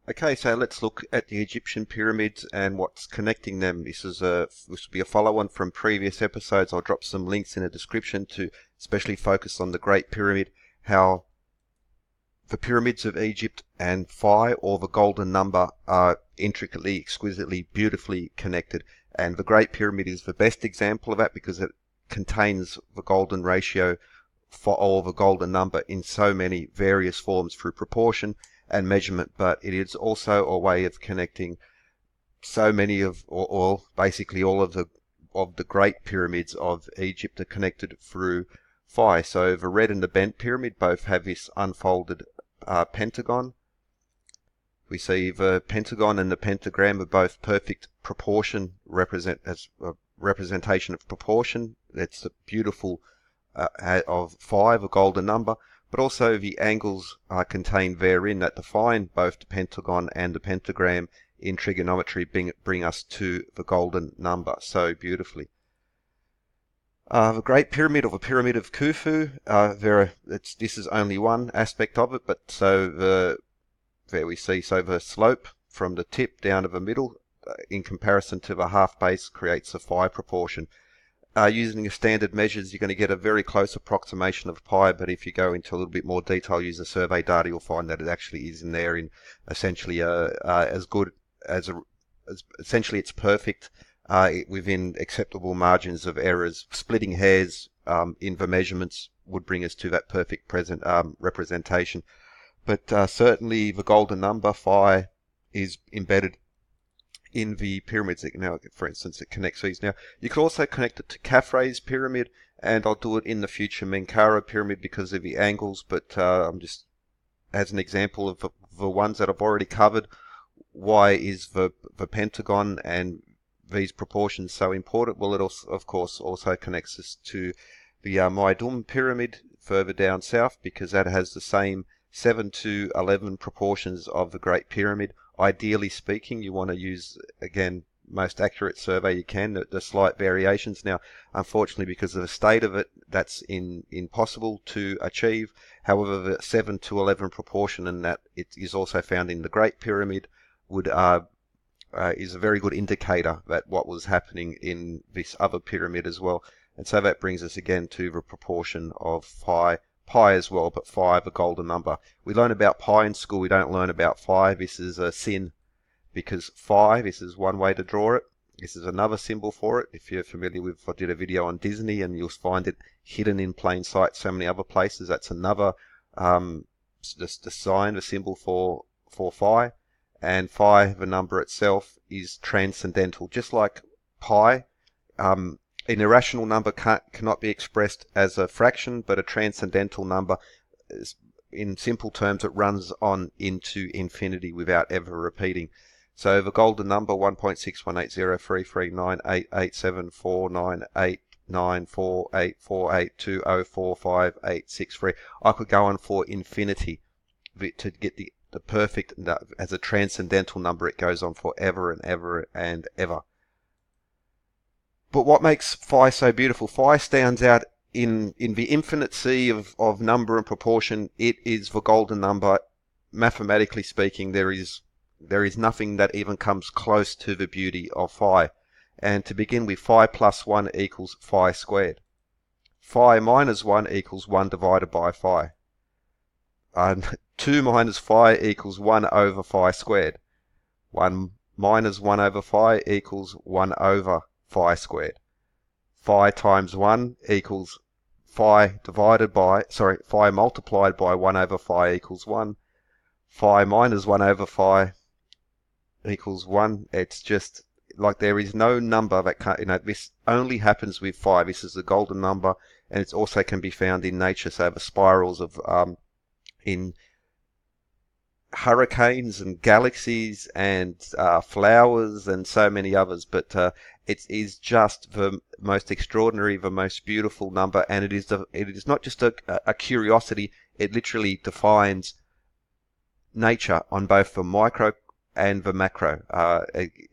Okay, so let's look at the Egyptian pyramids and what's connecting them. This will be a follow-on from previous episodes. I'll drop some links in the description to especially focus on the Great Pyramid, how the pyramids of Egypt and Phi, or the golden number, are intricately, exquisitely, beautifully connected. And the Great Pyramid is the best example of that because it contains the golden ratio for all the golden number in so many various forms through proportion and measurement, but it is also a way of connecting so many of, or basically all of the great pyramids of Egypt are connected through Phi. So the red and the bent pyramid both have this unfolded pentagon. We see the pentagon and the pentagram are both perfect proportion, as a representation of proportion. That's a beautiful of Phi, a golden number, but also the angles are contained therein that define both the pentagon and the pentagram in trigonometry bring us to the golden number so beautifully. The Great Pyramid, or the Pyramid of Khufu, this is only one aspect of it, but there we see, so the slope from the tip down to the middle in comparison to the half base creates a Phi proportion. Using the standard measures, you're going to get a very close approximation of pi, but if you go into a little bit more detail, use the survey data, you'll find that it actually is in there in essentially as good as essentially it's perfect within acceptable margins of errors. Splitting hairs in the measurements would bring us to that perfect present representation. But certainly the golden number Phi is embedded in the pyramids. Now, for instance, it connects these. Now, you could also connect it to Khafre's pyramid, and I'll do it in the future Menkaure pyramid because of the angles, but I'm just, as an example of the ones that I've already covered, why is the pentagon and these proportions so important? Well, it also, of course, also connects us to the Meidum pyramid further down south, because that has the same 7 to 11 proportions of the Great Pyramid. Ideally speaking, you want to use, again, most accurate survey you can, the slight variations. Now, unfortunately, because of the state of it, that's impossible to achieve. However, the 7 to 11 proportion, and that it is also found in the Great Pyramid, is a very good indicator that what was happening in this other pyramid as well. And so that brings us again to the proportion of pi as well, but Phi, the golden number. We learn about pi in school, we don't learn about Phi. This is a sin, because Phi, this is one way to draw it. This is another symbol for it. If you're familiar with, I did a video on Disney, and you'll find it hidden in plain sight so many other places. That's another the sign, the symbol for Phi. And Phi, the number itself, is transcendental. Just like pi, an irrational number cannot be expressed as a fraction, but a transcendental number, in simple terms, it runs on into infinity without ever repeating. So the golden number 1.6180339887498948482045863. I could go on for infinity to get the perfect, as a transcendental number. It goes on forever and ever and ever. But what makes Phi so beautiful? Phi stands out in the infinite sea of number and proportion. It is the golden number. Mathematically speaking, there is nothing that even comes close to the beauty of Phi. And to begin with, Phi plus 1 equals Phi squared. Phi minus 1 equals 1 divided by Phi. 2 minus Phi equals 1 over Phi squared. 1 minus 1 over Phi equals 1 over Phi squared. Phi times 1 equals Phi multiplied by 1 over Phi equals 1. Phi minus 1 over Phi equals 1. It's just like there is no number that can't, this only happens with Phi. This is the golden number, and it also can be found in nature. So the spirals of in hurricanes and galaxies and flowers and so many others, but it is just the most extraordinary, the most beautiful number, and it is not just a curiosity. It literally defines nature on both the micro and the macro.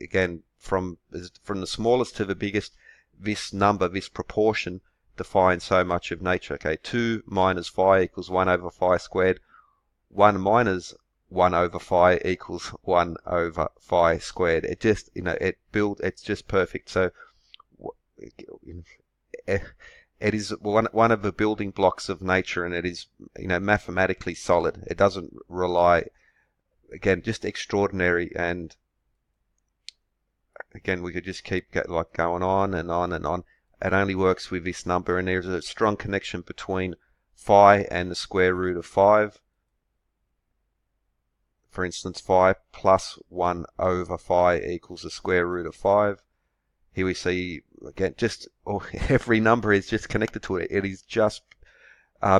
Again, from the smallest to the biggest, this number, this proportion, defines so much of nature. Okay, 2 minus Phi equals 1 over Phi squared. 1 minus 1 over phi equals 1 over phi squared. It just, it's just perfect. So it is one of the building blocks of nature, and it is, mathematically solid. It doesn't rely, again, just extraordinary. And again, we could just keep going on and on and on. It only works with this number, and there's a strong connection between phi and the square root of 5. For instance, phi plus 1 over phi equals the square root of 5. Here we see, again, just every number is just connected to it. It is just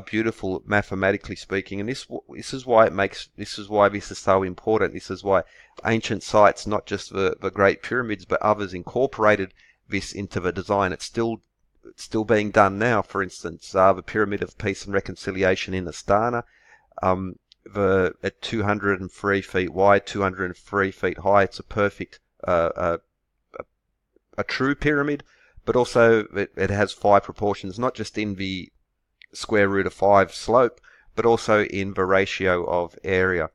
beautiful mathematically speaking, and this is why this is so important. This is why ancient sites, not just the Great Pyramids, but others, incorporated this into the design. It's still being done now. For instance, the Pyramid of Peace and Reconciliation in Astana, at 203 feet wide, 203 feet high. It's a perfect, a true pyramid, but also it has 5 proportions, not just in the square root of 5 slope, but also in the ratio of area.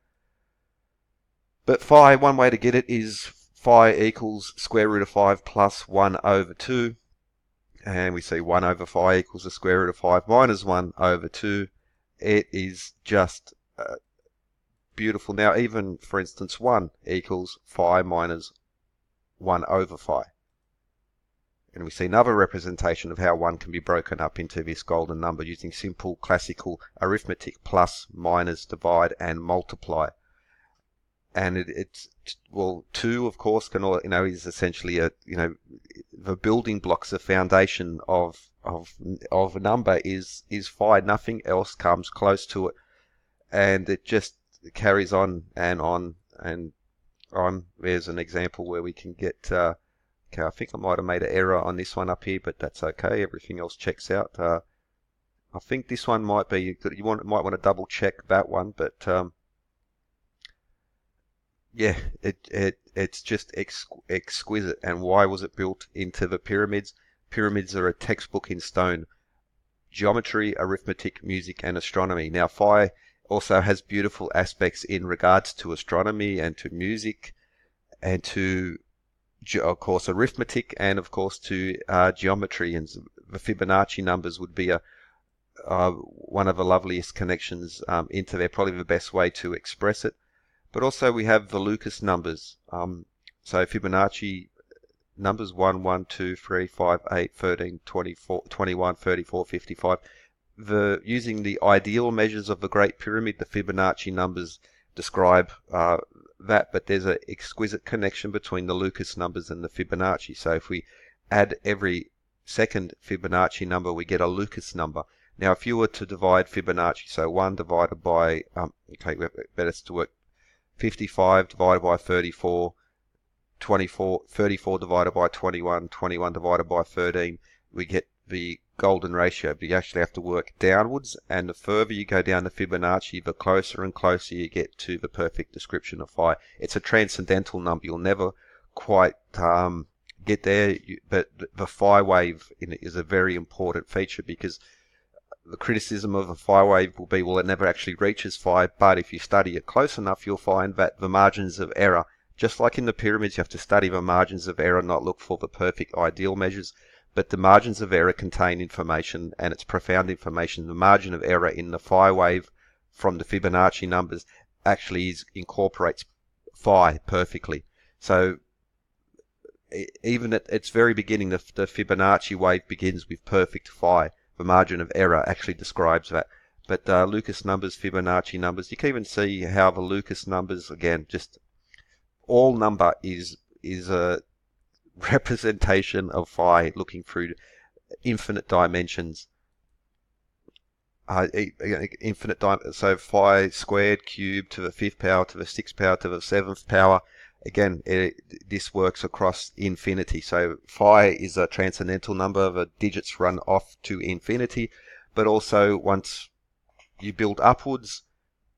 But phi, one way to get it is phi equals square root of 5 plus 1 over 2. And we see 1 over phi equals the square root of 5 minus 1 over 2. It is just beautiful. Now, even, for instance, 1 equals phi minus 1 over phi. And we see another representation of how 1 can be broken up into this golden number using simple classical arithmetic: plus, minus, divide, and multiply. And it's 2, of course, is essentially the building blocks, the foundation of a number is phi. Nothing else comes close to it, and it just carries on and on and on. There's an example where we can get. Okay, I think I might have made an error on this one up here, but that's okay. Everything else checks out. I think this one might be, might want to double check that one, but yeah, it's just exquisite. And why was it built into the pyramids? Pyramids are a textbook in stone: geometry, arithmetic, music, and astronomy. Now, Phi also has beautiful aspects in regards to astronomy and to music and to, of course, arithmetic, and of course to geometry. And the Fibonacci numbers would be one of the loveliest connections into there, probably the best way to express it. But also we have the Lucas numbers. So Fibonacci numbers 1, 1, 2, 3, 5, 8, 13, 24, 21, 34, 55. Using the ideal measures of the Great Pyramid, the Fibonacci numbers describe that, but there's an exquisite connection between the Lucas numbers and the Fibonacci. So if we add every second Fibonacci number, we get a Lucas number. Now, if you were to divide Fibonacci, so 1 divided by, better to work, 55 divided by 34, 34 divided by 21, 21 divided by 13, we get the golden ratio. But you actually have to work downwards, and the further you go down the Fibonacci, the closer and closer you get to the perfect description of phi. It's a transcendental number. You'll never quite get there, but the phi wave is a very important feature, because the criticism of a phi wave will be, well, it never actually reaches phi, but if you study it close enough, you'll find that the margins of error, just like in the pyramids, you have to study the margins of error, not look for the perfect ideal measures, but the margins of error contain information, and it's profound information. The margin of error in the phi wave from the Fibonacci numbers actually incorporates phi perfectly. So even at its very beginning, the Fibonacci wave begins with perfect phi. The margin of error actually describes that. But Lucas numbers, Fibonacci numbers, you can even see how the Lucas numbers, again, just all number is a representation of phi looking through infinite dimensions. So phi squared, cubed, to the 5th power, to the 6th power, to the 7th power. Again, this works across infinity. So phi is a transcendental number. The digits run off to infinity. But also, once you build upwards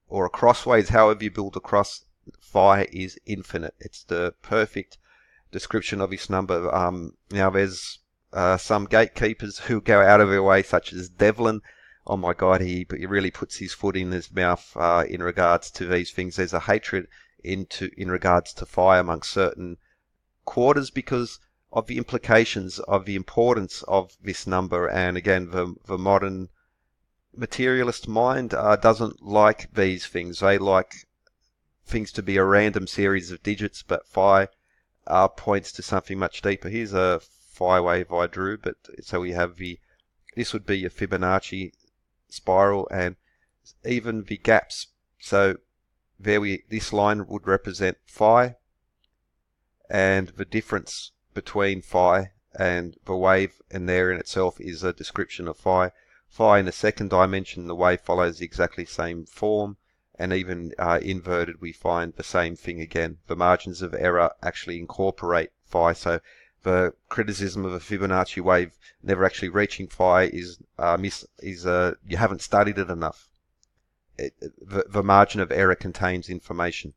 or crossways, however you build across, phi is infinite. It's the perfect description of this number. Now, there's some gatekeepers who go out of their way, such as Devlin, oh my God, he really puts his foot in his mouth in regards to these things. There's a hatred in regards to Phi amongst certain quarters because of the implications of the importance of this number. And again, the modern materialist mind doesn't like these things. They like things to be a random series of digits, but Phi points to something much deeper. Here's a Phi wave I drew, but so we have this would be a Fibonacci spiral, and even the gaps. So this line would represent Phi, and the difference between Phi and the wave and there in itself is a description of Phi. Phi in the second dimension, the wave follows the exactly same form, and even inverted we find the same thing again. The margins of error actually incorporate Phi, so the criticism of a Fibonacci wave never actually reaching Phi is you haven't studied it enough. The margin of error contains information.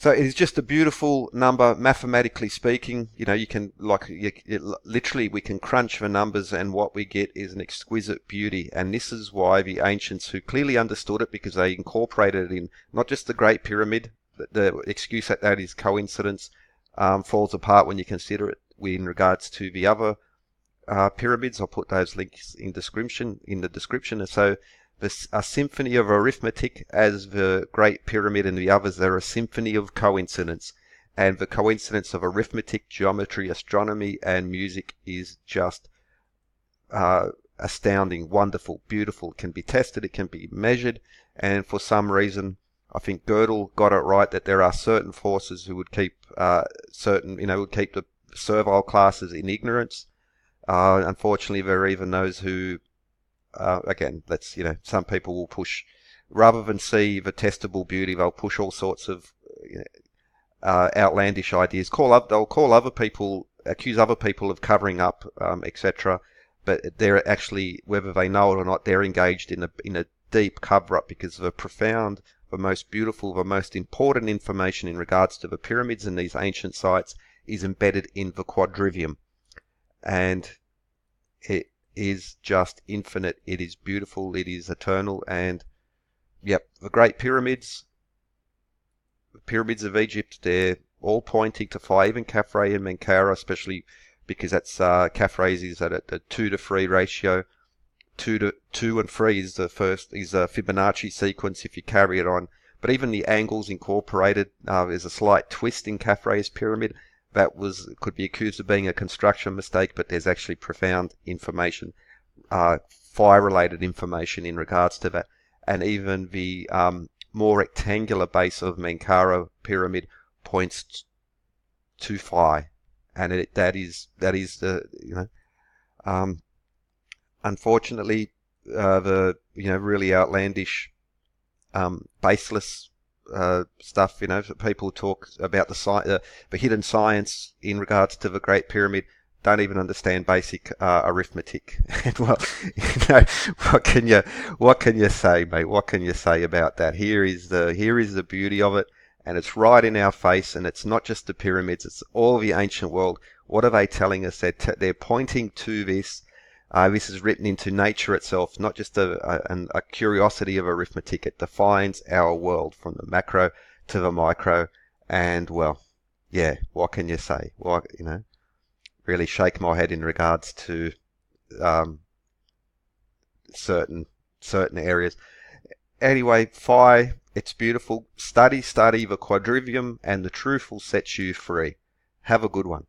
So it is just a beautiful number, mathematically speaking. You know, you can literally we can crunch the numbers, and what we get is an exquisite beauty. And this is why the ancients, who clearly understood it because they incorporated it in not just the Great Pyramid, the excuse that is coincidence falls apart when you consider it in regards to the other pyramids. I'll put those links in the description. So a symphony of arithmetic, as the Great Pyramid and the others, they're a symphony of coincidence. And the coincidence of arithmetic, geometry, astronomy, and music is just astounding, wonderful, beautiful. It can be tested, it can be measured, and for some reason, I think Gödel got it right that there are certain forces who would keep would keep the servile classes in ignorance. Unfortunately, there are even those who again, some people will push, rather than see the testable beauty, they'll push all sorts of outlandish ideas. They'll call other people, accuse other people of covering up, etc. But they're actually, whether they know it or not, they're engaged in a deep cover-up because of the profound, the most beautiful, the most important information in regards to the pyramids and these ancient sites is embedded in the quadrivium, and it is just infinite. It is beautiful. It is eternal. And yep, the Great Pyramids, the Pyramids of Egypt, they're all pointing to Phi, even Khafre and Menkaure, especially because that's Khafre's is at a 2-to-3 ratio. 2 and 3 is a Fibonacci sequence if you carry it on. But even the angles incorporated, there's a slight twist in Khafre's pyramid. That could be accused of being a construction mistake, but there's actually profound information, Phi-related information in regards to that. And even the more rectangular base of Menkaure pyramid points to Phi, and that is the unfortunately the really outlandish, baseless stuff. People talk about the hidden science in regards to the Great Pyramid, don't even understand basic arithmetic. And well, what can you say, mate? What can you say about that? Here is the beauty of it, and it's right in our face. And it's not just the pyramids; it's all the ancient world. What are they telling us? They're pointing to this. This is written into nature itself, not just a curiosity of arithmetic. It defines our world from the macro to the micro. And well, yeah, what can you say? Really shake my head in regards to certain areas. Anyway, Phi, it's beautiful. Study the quadrivium, and the truth will set you free. Have a good one.